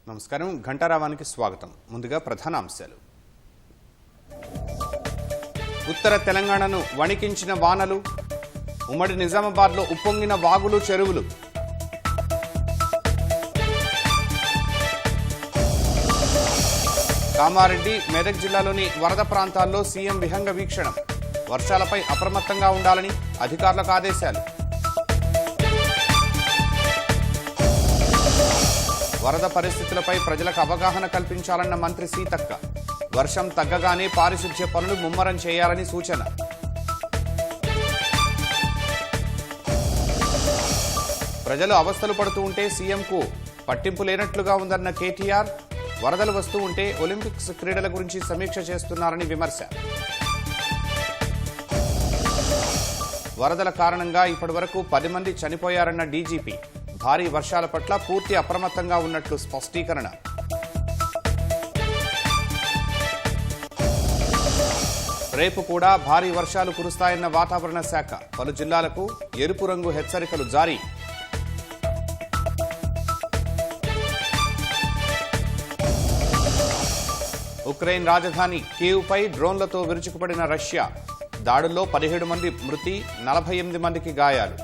నమస్కారం ఘంటారావానికి స్వాగతం. ముందుగా ప్రధాన అంశాలు. ఉత్తర తెలంగాణను వణికించిన వానలు, ఉమ్మడి నిజామాబాద్లో ఉప్పొంగిన వాగులు చెరువులు. కామారెడ్డి, మెదక్ జిల్లాలోని వరద ప్రాంతాల్లో సీఎం విహంగ వీక్షణం. వర్షాలపై అప్రమత్తంగా ఉండాలని అధికారులకు ఆదేశాలు. వరద పరిస్థితులపై ప్రజలకు అవగాహన కల్పించాలన్న మంత్రి సీతక్క. వర్షం తగ్గగానే పారిశుధ్య పనులు ముమ్మరం చేయాలని సూచన. ప్రజలు అవస్థలు పడుతూ ఉంటే సీఎంకు పట్టింపు లేనట్లుగా ఉందన్న కేటీఆర్. వరదలు వస్తూ ఉంటే ఒలింపిక్స్ క్రీడల గురించి సమీక్ష చేస్తున్నారని విమర్శ. వరదల కారణంగా ఇప్పటివరకు 10 మంది చనిపోయారన్న డీజీపీ. భారీ వర్షాల పట్ల పూర్తి అప్రమత్తంగా ఉన్నట్లు స్పష్టీకరణ. రేపు కూడా భారీ వర్షాలు కురుస్తాయన్న వాతావరణ శాఖ. పలు జిల్లాలకు ఎరుపు రంగు హెచ్చరికలు జారీ. ఉక్రెయిన్ రాజధాని కీవ్పై డ్రోన్లతో విరుచుకుపడిన రష్యా. దాడుల్లో 17 మంది మృతి, 48 మందికి గాయాలు.